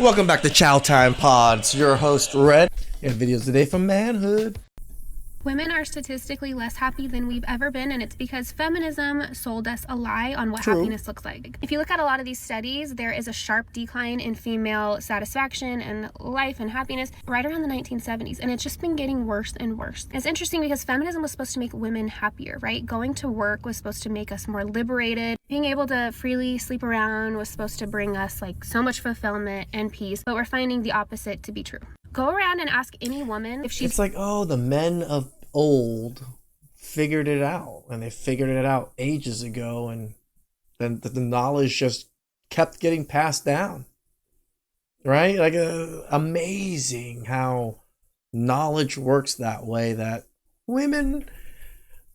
Welcome back to Chow Time Pods. Your host, Red. And videos today from Manhood. Women are statistically less happy than we've ever been, and it's because feminism sold us a lie on what happiness looks like. If you look at a lot of these studies, there is a sharp decline in female satisfaction and life and happiness right around the 1970s, and it's just been getting worse and worse. It's interesting because feminism was supposed to make women happier, right? Going to work was supposed to make us more liberated. Being able to freely sleep around was supposed to bring us like so much fulfillment and peace, but we're finding the opposite to be true. Go around and ask any woman if she's... It's like, oh, the men of old figured it out. And they figured it out ages ago. And then the knowledge just kept getting passed down. Right? Like, amazing how knowledge works that way, that women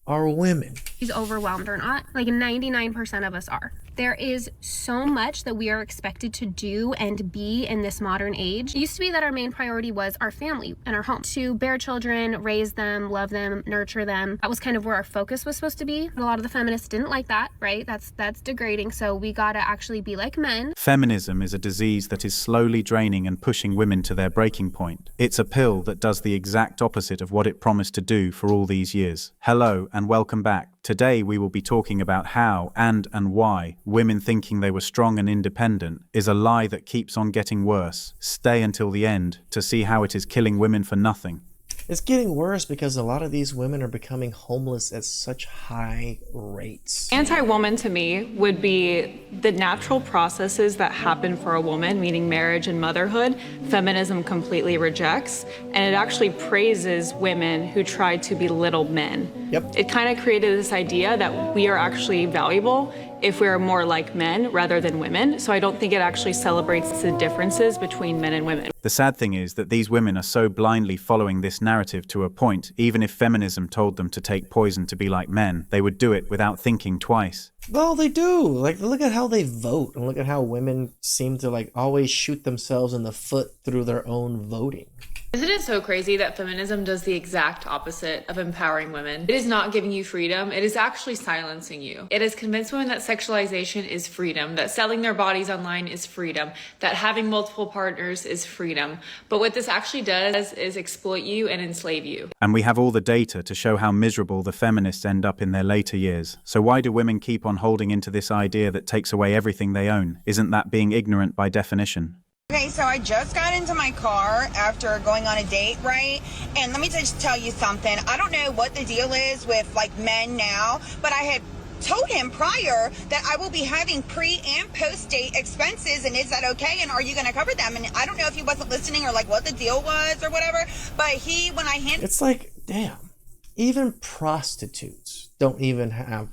are women. She's overwhelmed or not. Like 99% of us are. There is so much that we are expected to do and be in this modern age. It used to be that our main priority was our family and our home. To bear children, raise them, love them, nurture them. That was kind of where our focus was supposed to be. A lot of the feminists didn't like that, right? That's degrading. So we gotta actually be like men. Feminism is a disease that is slowly draining and pushing women to their breaking point. It's a pill that does the exact opposite of what it promised to do for all these years. Hello and welcome back. Today we will be talking about how and why women thinking they were strong and independent is a lie that keeps on getting worse. Stay until the end to see how it is killing women for nothing. It's getting worse because a lot of these women are becoming homeless at such high rates. Anti-woman to me would be the natural processes that happen for a woman, meaning marriage and motherhood. Feminism completely rejects, and it actually praises women who try to belittle men. Yep. It kind of created this idea that we are actually valuable if we're more like men rather than women. So I don't think it actually celebrates the differences between men and women. The sad thing is that these women are so blindly following this narrative to a point, even if feminism told them to take poison to be like men, they would do it without thinking twice. Well, they do. Like, look at how they vote, and look at how women seem to like always shoot themselves in the foot through their own voting. Isn't it so crazy that feminism does the exact opposite of empowering women? It is not giving you freedom. It is actually silencing you. It has convinced women that sexualization is freedom, that selling their bodies online is freedom, that having multiple partners is freedom. But what this actually does is exploit you and enslave you. And we have all the data to show how miserable the feminists end up in their later years. So why do women keep on holding into this idea that takes away everything they own? Isn't that being ignorant by definition? Okay, so I just got into my car after going on a date, right? And let me just tell you something. I don't know what the deal is with like men now, but I had told him prior that I will be having pre and post date expenses, and is that okay? And are you going to cover them? And I don't know if he wasn't listening or like what the deal was or whatever, but when I handed... It's like, damn, even prostitutes don't even have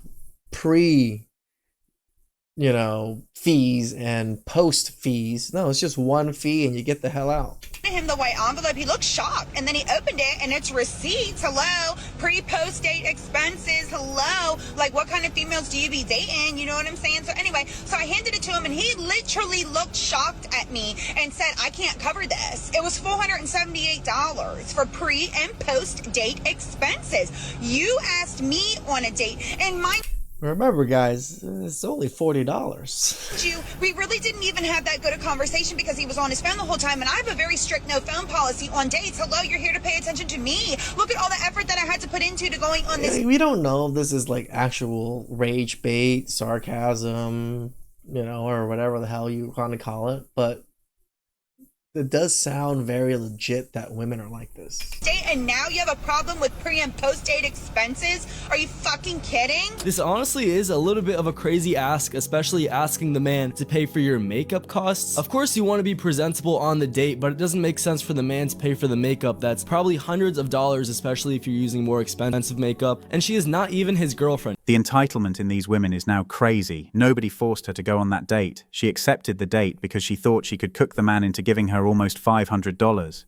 pre, fees and post fees. No, it's just one fee and you get the hell out. Him the white envelope, he looked shocked, and then he opened it and it's receipts. Hello, pre-post date expenses. Hello, like what kind of females do you be dating? You know what I'm saying? So anyway, so I handed it to him and he literally looked shocked at me and said, I can't cover this. It was $478 for pre and post date expenses. You asked me on a date, and my... Remember, guys, it's only $40. We really didn't even have that good a conversation because he was on his phone the whole time, and I have a very strict no phone policy on dates. Hello, you're here to pay attention to me. Look at all the effort that I had to put into going on this. We don't know if this is like actual rage bait, sarcasm, or whatever the hell you want to call it, but it does sound very legit that women are like this. And now you have a problem with pre and post date expenses? Are you fucking kidding? This honestly is a little bit of a crazy ask, especially asking the man to pay for your makeup costs. Of course you want to be presentable on the date, but it doesn't make sense for the man to pay for the makeup that's probably hundreds of dollars, especially if you're using more expensive makeup, and she is not even his girlfriend. The entitlement in these women is now crazy. Nobody forced her to go on that date. She accepted the date because she thought she could cook the man into giving her almost $500.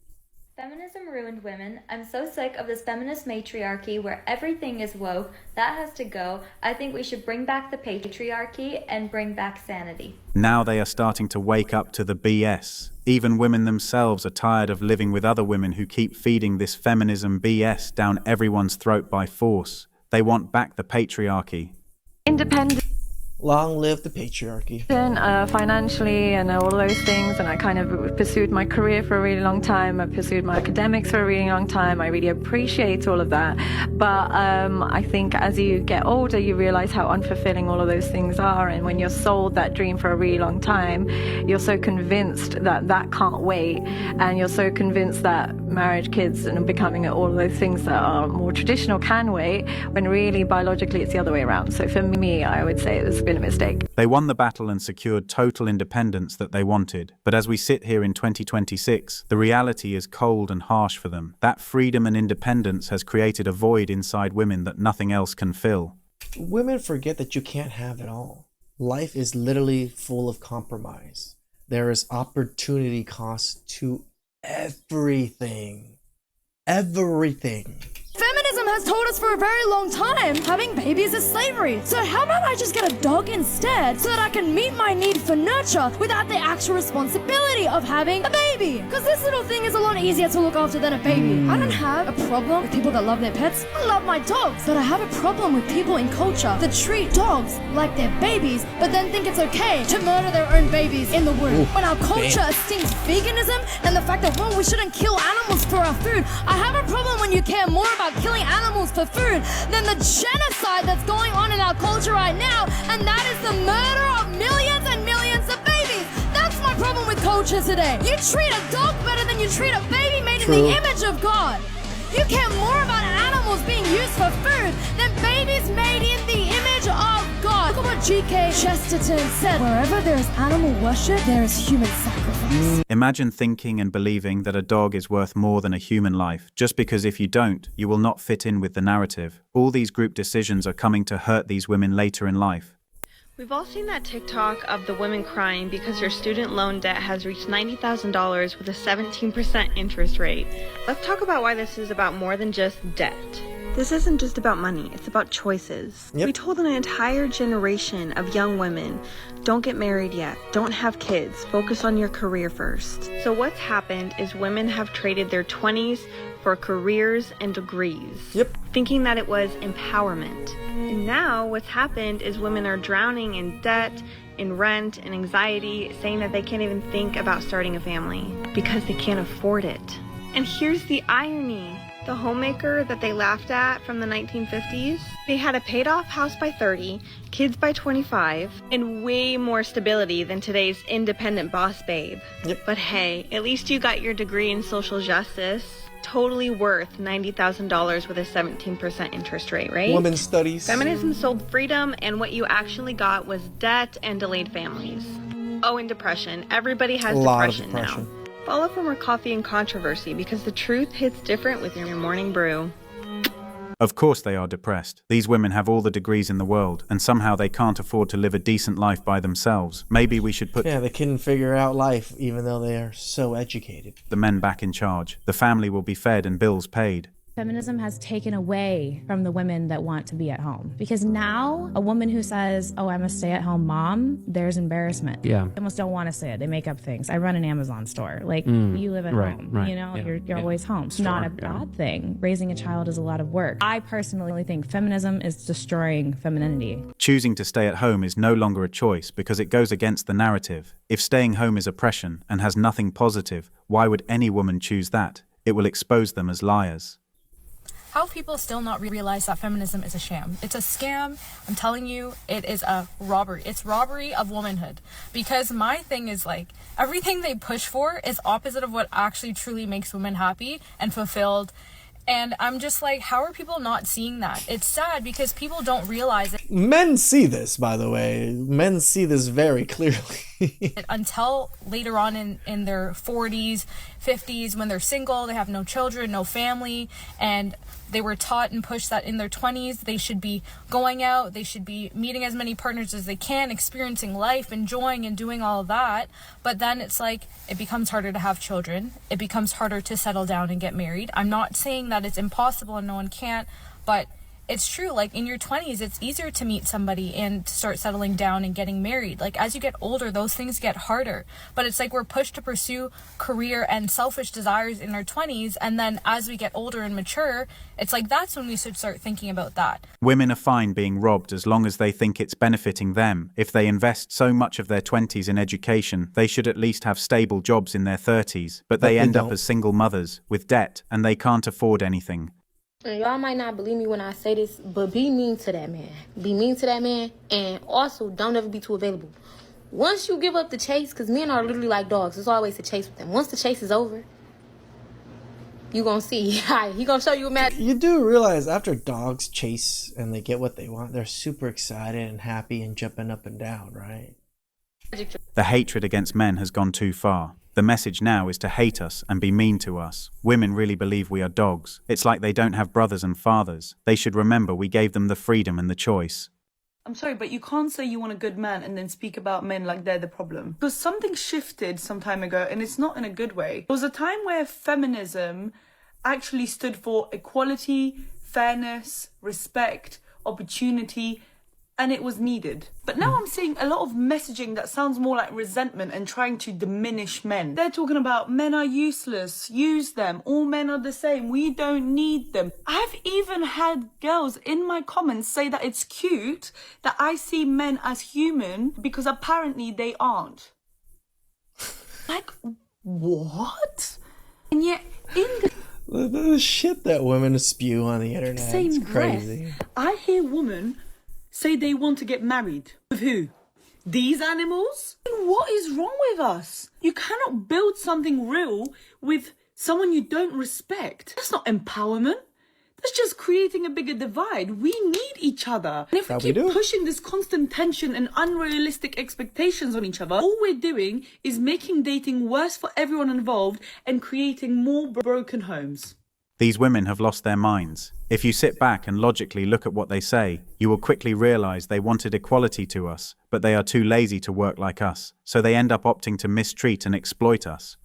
Feminism ruined women. I'm so sick of this feminist matriarchy where everything is woke. That has to go. I think we should bring back the patriarchy and bring back sanity. Now they are starting to wake up to the BS. Even women themselves are tired of living with other women who keep feeding this feminism BS down everyone's throat by force. They want back the patriarchy. Independent. Long live the patriarchy. Financially and all those things, and I kind of pursued my career for a really long time. I pursued my academics for a really long time. I really appreciate all of that. But I think as you get older, you realize how unfulfilling all of those things are. And when you're sold that dream for a really long time, you're so convinced that that can't wait. And you're so convinced that marriage, kids, and becoming all of those things that are more traditional can wait, when really biologically it's the other way around. So for me, I would say it's been a mistake. They won the battle and secured total independence that they wanted. But as we sit here in 2026, the reality is cold and harsh for them. That freedom and independence has created a void inside women that nothing else can fill. Women forget that you can't have it all. Life is literally full of compromise. There is opportunity cost to everything. Everything. Feminism has told us for a very long time having babies is slavery. So how about I just get a dog instead so that I can meet my need for nurture without the actual responsibility of having a baby? Because this little thing is a lot easier to look after than a baby. I don't have a problem with people that love their pets. I love my dogs. But I have a problem with people in culture that treat dogs like they're babies, but then think it's okay to murder their own babies in the womb. When our culture esteems veganism and the fact that, well, we shouldn't kill animals for our food, I have a problem when you care more about killing animals for food than the genocide that's going on in our culture right now, and that is the murder of millions and millions of babies. That's my problem with culture today. You treat a dog better than you treat a baby made in the image of God. You care more about animals being used for food than babies made in the image of God. Look at what G.K. Chesterton said. Wherever there is animal worship, there is human sacrifice. Imagine thinking and believing that a dog is worth more than a human life, just because if you don't, you will not fit in with the narrative. All these group decisions are coming to hurt these women later in life. We've all seen that TikTok of the women crying because their student loan debt has reached $90,000 with a 17% interest rate. Let's talk about why this is about more than just debt. This isn't just about money, it's about choices. We told an entire generation of young women, don't get married yet, don't have kids, focus on your career first. So what's happened is women have traded their 20s for careers and degrees, thinking that it was empowerment. And now what's happened is women are drowning in debt, in rent, and anxiety, saying that they can't even think about starting a family because they can't afford it. And here's the irony. The homemaker that they laughed at from the 1950s, they had a paid-off house by 30, kids by 25, and way more stability than today's independent boss babe. But hey, at least you got your degree in social justice. Totally worth $90,000 with a 17% interest rate, right? Women's studies. Feminism sold freedom, and what you actually got was debt and delayed families. Oh, and depression. Everybody has depression now. Follow for more coffee and controversy, because the truth hits different with your morning brew. Of course they are depressed. These women have all the degrees in the world, and somehow they can't afford to live a decent life by themselves. Maybe we should put they couldn't figure out life, even though they are so educated. The men back in charge. The family will be fed and bills paid. Feminism has taken away from the women that want to be at home. Because now, a woman who says, oh, I'm a stay-at-home mom, there's embarrassment. Yeah. They almost don't want to say it. They make up things. I run an Amazon store. Like, you live at home. Right. You know, you're always home. It's not a bad thing. Raising a child is a lot of work. I personally think feminism is destroying femininity. Choosing to stay at home is no longer a choice because it goes against the narrative. If staying home is oppression and has nothing positive, why would any woman choose that? It will expose them as liars. How have people still not realize that feminism is a sham? It's a scam. I'm telling you, it is a robbery. It's robbery of womanhood. Because my thing is like, everything they push for is opposite of what actually truly makes women happy and fulfilled. And I'm just like, how are people not seeing that? It's sad because people don't realize it. Men see this, by the way. Men see this very clearly. Until later on in their 40s, 50s, when they're single, they have no children, no family, and they were taught and pushed that in their 20s, they should be going out, they should be meeting as many partners as they can, experiencing life, enjoying and doing all of that. But then it's like, it becomes harder to have children. It becomes harder to settle down and get married. I'm not saying that it's impossible and no one can't, but it's true, like in your 20s it's easier to meet somebody and to start settling down and getting married. Like as you get older, those things get harder, but it's like we're pushed to pursue career and selfish desires in our 20s, and then as we get older and mature, it's like that's when we should start thinking about that. Women are fine being robbed as long as they think it's benefiting them. If they invest so much of their 20s in education, they should at least have stable jobs in their 30s, but they end up as single mothers with debt and they can't afford anything. And y'all might not believe me when I say this, but be mean to that man. Be mean to that man, and also don't ever be too available. Once you give up the chase, because men are literally like dogs, there's always a chase with them. Once the chase is over, you gonna see. He gonna show you a match. You do realize after dogs chase and they get what they want, they're super excited and happy and jumping up and down, right? The hatred against men has gone too far. The message now is to hate us and be mean to us. Women really believe we are dogs. It's like they don't have brothers and fathers. They should remember we gave them the freedom and the choice. I'm sorry, but you can't say you want a good man and then speak about men like they're the problem. Because something shifted some time ago, and it's not in a good way. There was a time where feminism actually stood for equality, fairness, respect, opportunity, and it was needed. But now I'm seeing a lot of messaging that sounds more like resentment and trying to diminish men. They're talking about men are useless, use them, all men are the same, we don't need them. I've even had girls in my comments say that it's cute that I see men as human because apparently they aren't. Like, what? And yet, in the shit that women spew on the internet, same it's crazy. breath, I hear women say they want to get married. With who? These animals? What is wrong with us? You cannot build something real with someone you don't respect. That's not empowerment. That's just creating a bigger divide. We need each other. And if we keep pushing this constant tension and unrealistic expectations on each other, all we're doing is making dating worse for everyone involved and creating more broken homes. These women have lost their minds. If you sit back and logically look at what they say, you will quickly realize they wanted equality to us, but they are too lazy to work like us, so they end up opting to mistreat and exploit us.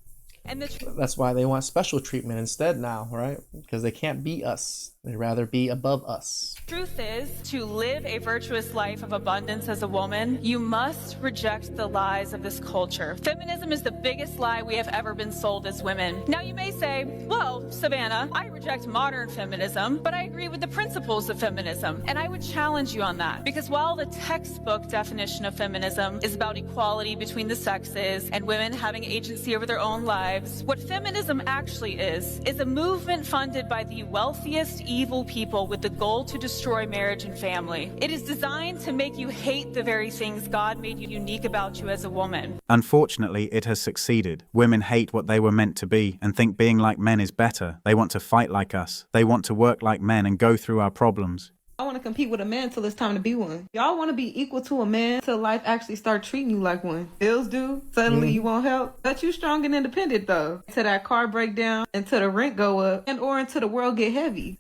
And that's why they want special treatment instead now, right? Because they can't be us. They'd rather be above us. Truth is, to live a virtuous life of abundance as a woman, you must reject the lies of this culture. Feminism is the biggest lie we have ever been sold as women. Now you may say, well, Savannah, I reject modern feminism, but I agree with the principles of feminism. And I would challenge you on that. Because while the textbook definition of feminism is about equality between the sexes and women having agency over their own lives, what feminism actually is a movement funded by the wealthiest evil people with the goal to destroy marriage and family. It is designed to make you hate the very things God made you unique about you as a woman. Unfortunately, it has succeeded. Women hate what they were meant to be and think being like men is better. They want to fight like us. They want to work like men and go through our problems. I want to compete with a man till it's time to be one. Y'all want to be equal to a man till life actually start treating you like one. Bills due, suddenly you want help. But you strong and independent though. Till that car break down, until the rent go up, and or until the world get heavy.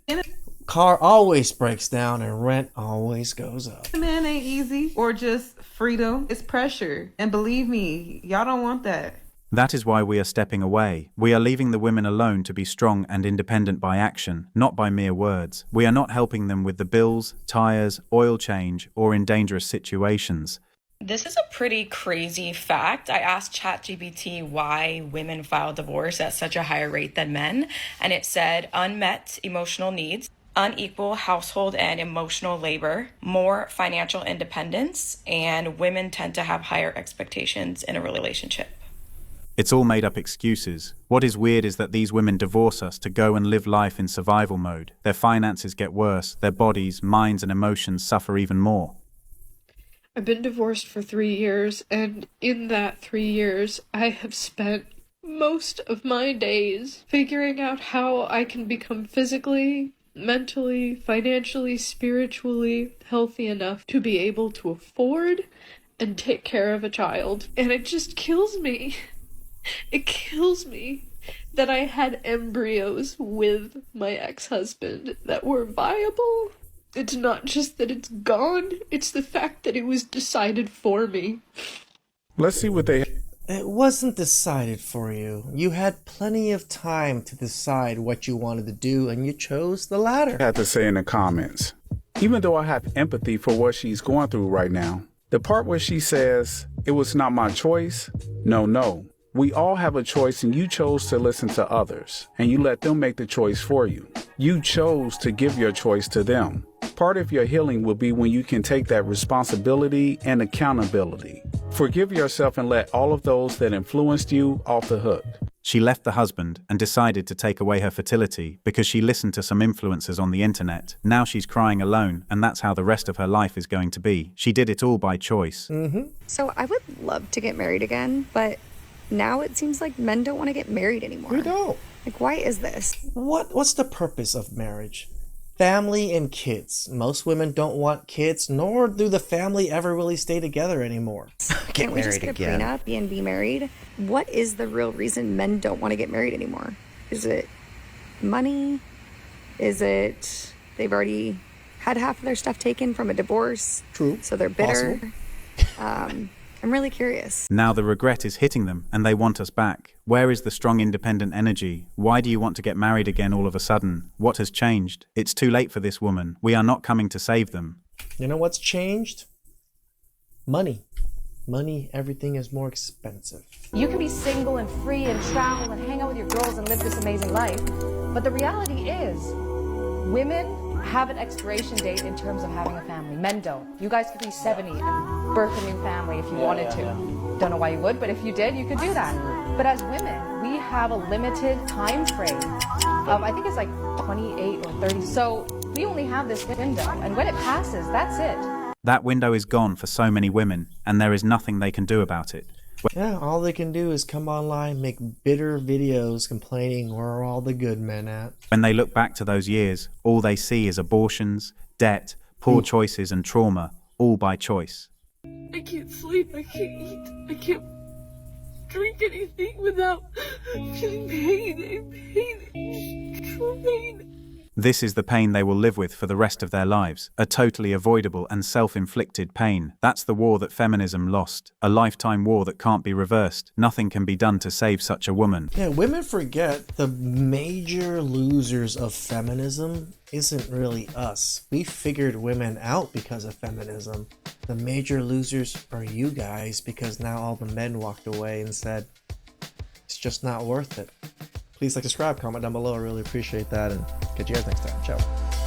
Car always breaks down and rent always goes up. Man ain't easy or just freedom. It's pressure. And believe me, y'all don't want that. That is why we are stepping away. We are leaving the women alone to be strong and independent by action, not by mere words. We are not helping them with the bills, tires, oil change, or in dangerous situations. This is a pretty crazy fact. I asked ChatGPT why women file divorce at such a higher rate than men, and it said unmet emotional needs, unequal household and emotional labor, more financial independence, and women tend to have higher expectations in a relationship. It's all made up excuses. What is weird is that these women divorce us to go and live life in survival mode. Their finances get worse, their bodies, minds, and emotions suffer even more. I've been divorced for 3 years, and in that 3 years, I have spent most of my days figuring out how I can become physically, mentally, financially, spiritually healthy enough to be able to afford and take care of a child. And it just kills me. It kills me that I had embryos with my ex-husband that were viable. It's not just that it's gone, it's the fact that it was decided for me. Let's see what they... It wasn't decided for you. You had plenty of time to decide what you wanted to do, and you chose the latter. Had to say in the comments. Even though I have empathy for what she's going through right now, the part where she says, "It was not my choice," no. We all have a choice, and you chose to listen to others, and you let them make the choice for you. You chose to give your choice to them. Part of your healing will be when you can take that responsibility and accountability. Forgive yourself and let all of those that influenced you off the hook. She left the husband and decided to take away her fertility because she listened to some influencers on the internet. Now she's crying alone, and that's how the rest of her life is going to be. She did it all by choice. So I would love to get married again, but now it seems like men don't want to get married anymore. We don't. Like, why is this? What's the purpose of marriage? Family and kids. Most women don't want kids, nor do the family ever really stay together anymore. Can't we just get a prenup and be married? What is the real reason men don't want to get married anymore? Is it money? Is it they've already had half of their stuff taken from a divorce? True. So they're bitter. I'm really curious. Now the regret is hitting them, and they want us back. Where is the strong independent energy? Why do you want to get married again all of a sudden? What has changed? It's too late for this woman. We are not coming to save them. You know what's changed? Money. Money, everything is more expensive. You can be single and free and travel and hang out with your girls and live this amazing life. But the reality is, women have an expiration date in terms of having a family. Men don't. You guys could be 70 and birth a new family if you wanted to. Don't know why you would, but if you did, you could do that. But as women, we have a limited time frame of, I think it's like 28 or 30. So we only have this window, and when it passes, that's it. That window is gone for so many women, and there is nothing they can do about it. Yeah, all they can do is come online, make bitter videos complaining where are all the good men at. When they look back to those years, all they see is abortions, debt, poor choices and trauma, all by choice. I can't sleep, I can't eat, I can't drink anything without feeling pain, true pain. This is the pain they will live with for the rest of their lives, a totally avoidable and self-inflicted pain. That's the war that feminism lost, a lifetime war that can't be reversed. Nothing can be done to save such a woman. Yeah, women forget the major losers of feminism isn't really us. We figured women out because of feminism. The major losers are you guys, because now all the men walked away and said, it's just not worth it. Please like, subscribe, comment down below. I really appreciate that, and catch you guys next time. Ciao.